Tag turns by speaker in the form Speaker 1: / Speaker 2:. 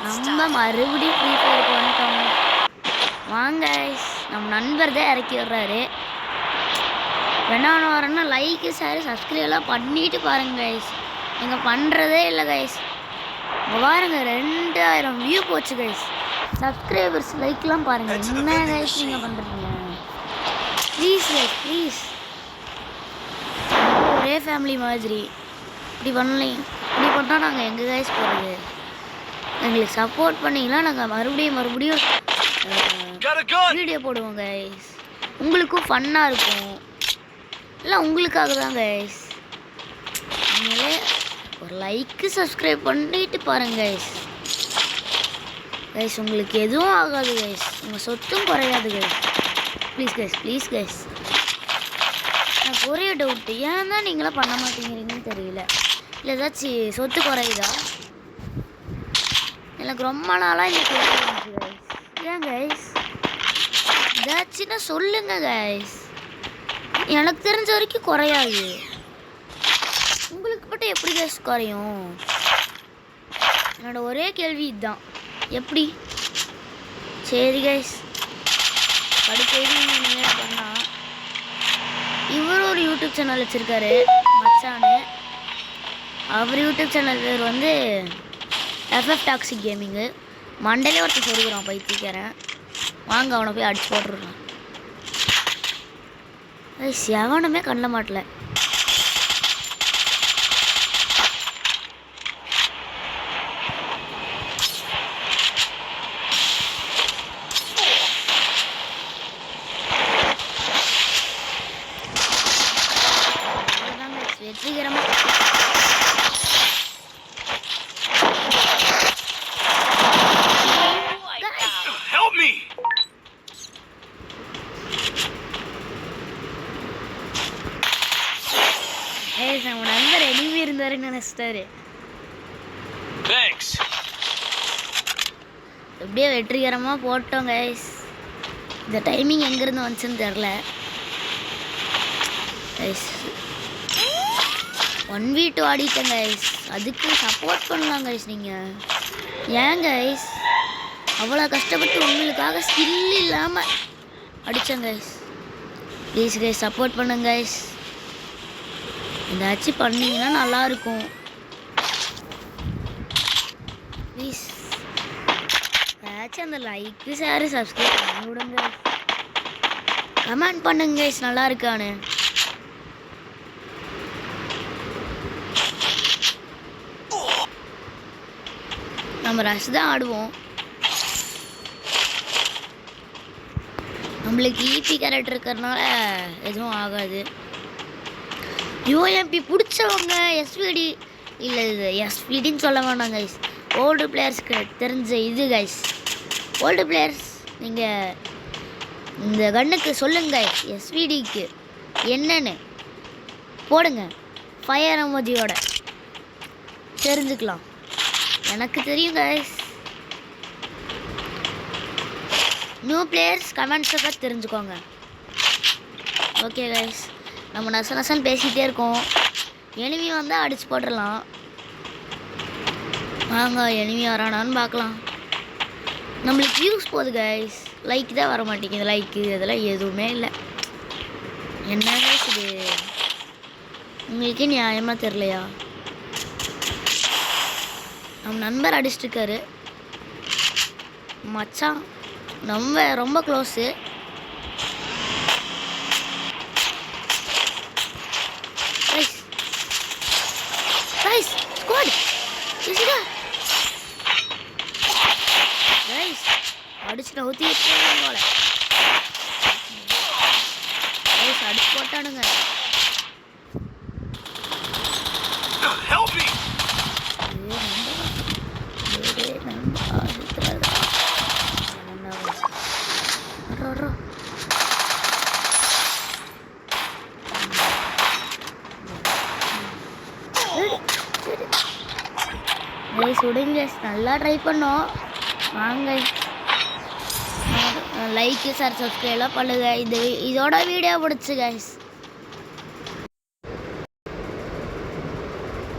Speaker 1: நம்ம மறுபடியும் ஃப்ரீ ஃபயருக்கு வந்துட்டோம். வாங்க கைஸ், நம்ம நண்பர் தான் இறக்கி விடுறாரு. என்ன வரேன்னா லைக்கு ஷேர் சப்ஸ்கிரைப்லாம் பண்ணிட்டு பாருங்க கைஸ். நீங்கள் பண்ணுறதே இல்லை கைஸ். இங்கே பாருங்க 2000 வியூ போச்சு கைஸ். சப்ஸ்கிரைபர்ஸ் லைக்லாம் பாருங்கள். என்ன கைஸ் நீங்கள் பண்ணுறீங்க? ப்ளீஸ் கைஸ் ப்ளீஸ், ஒரே ஃபேமிலி மாதிரி இப்படி பண்ணலைங்க. இப்படி பண்ணால் நாங்கள் எங்கள் கைஸ் போகிறது. எங்களுக்கு சப்போர்ட் பண்ணிங்கன்னா நாங்கள் மறுபடியும் வீடியோ போடுவோம் கைஸ். உங்களுக்கும் ஃபன்னாக இருக்கும். இல்லை உங்களுக்காக தான் கைஸ். நீங்களே ஒரு லைக்கு சப்ஸ்கிரைப் பண்ணிட்டு பாருங்க கைஸ். கைஸ் உங்களுக்கு எதுவும் ஆகாது கைஸ். உங்கள் சொத்தும் குறையாது guys. Please guys please guys. எனக்கு ஒரே டவுட்டு, ஏன் தான் நீங்களாம் பண்ண மாட்டேங்கிறீங்கன்னு தெரியல. இல்லை ஏதாச்சும் சொத்து குறையுதா? எனக்கு ரொம்ப நாளாக இந்த கேள்வி இருந்துச்சு கைஸ். ஏன் கைஸ் ஏதாச்சுன்னா சொல்லுங்க கைஸ். எனக்கு தெரிஞ்ச வரைக்கும் குறையாது. உங்களுக்கு மட்டும் எப்படி கைஸ் குறையும்? என்னோட ஒரே கேள்வி இதுதான், எப்படி? சரி கைஸ், படிக்கடி நீங்கள் பண்ணால் இவர் ஒரு யூடியூப் சேனல் வச்சுருக்காரு மச்சானு. அவர் யூடியூப் சேனல் பேர் வந்து FF டாக்ஸிக் கேமிங்கு. மண்டலே ஒருத்தர் சொல்லுறான் பைத்திக்கிறேன். வாங்க அவனை போய் அடிச்சு போட்டுருறான். எவனுமே கண்ண மாட்டல. வெற்றிகரமா நம்ம நண்பர் எனிமே இருந்தாருன்னு நினைச்சிட்டாரு. எப்படியே வெற்றிகரமாக போட்டோம் கைஸ். இந்த டைமிங் எங்கேருந்து வந்துச்சுன்னு தெரில கைஸ். 1v2 ஆடிட்டேன் கைஸ். அதுக்கு சப்போர்ட் பண்ணலாம் கைஸ். நீங்கள் ஏன் கைஸ் அவ்வளோ கஷ்டப்பட்டு உங்களுக்காக ஸ்கில் இல்லாமல் அடித்தேன் கைஸ். ப்ளீஸ் கைஸ் சப்போர்ட் பண்ணுங்க கைஸ். ஏதாச்சும் பண்ணிங்கன்னா நல்லாயிருக்கும் ப்ளீஸ். ஏதாச்சும் அந்த லைக்கு ஷேரு சப்ஸ்கிரைப் பண்ணி விடுங்க. கமெண்ட் பண்ணுங்க கைஸ் நல்லா இருக்கான்னு. நம்ம ரஷ் தான் ஆடுவோம். நம்மளுக்கு ஈபி கேரக்டர் இருக்கிறதுனால எதுவும் ஆகாது. யூஎம்பி பிடிச்சவங்க எஸ்விடி இல்லை, இது எஸ்விடின்னு சொல்ல வேண்டாம் கைஸ். ஓல்டு பிளேயர்ஸ்க்கு தெரிஞ்ச இது கைஸ். ஓல்டு பிளேயர்ஸ் நீங்கள் இந்த கன்னுக்கு சொல்லுங்க கைஸ். எஸ்விடிக்கு என்னன்னு போடுங்க, ஃபயர் எமோஜியோட தெரிஞ்சுக்கலாம். எனக்கு தெரியும் கைஸ். நியூ பிளேயர்ஸ் கமெண்ட்ஸை தான் தெரிஞ்சுக்கோங்க. ஓகே கைஸ், நம்ம நசன் பேசிகிட்டே இருக்கோம். எனிமி வந்தால் அடிச்சு போட்டுடலாம். வாங்க எனிமி வரானான்னு பார்க்கலாம். நம்மளுக்கு வியூஸ் போகுது கைஸ், லைக் தான் வர மாட்டேங்குது. லைக்கு அதெல்லாம் எதுவுமே இல்லை. என்ன கைஸ் இது உங்களுக்கே நியாயமாக தெரிலையா? நம்ம நண்பர் அடிச்சிட்ருக்காரு மச்சான். நம்ம ரொம்ப க்ளோஸு. அடிச்சுட்டு ஊற்றி போல அடிச்சு போட்டானுங்க. சுடுங்க, நல்லா ட்ரை பண்ணோம். வாங்க லைக்கு ஷேர் சப்ஸ்கிரைப்லாம் பண்ணுங்க. இதோட வீடியோ பிடிச்சி கைஸ்.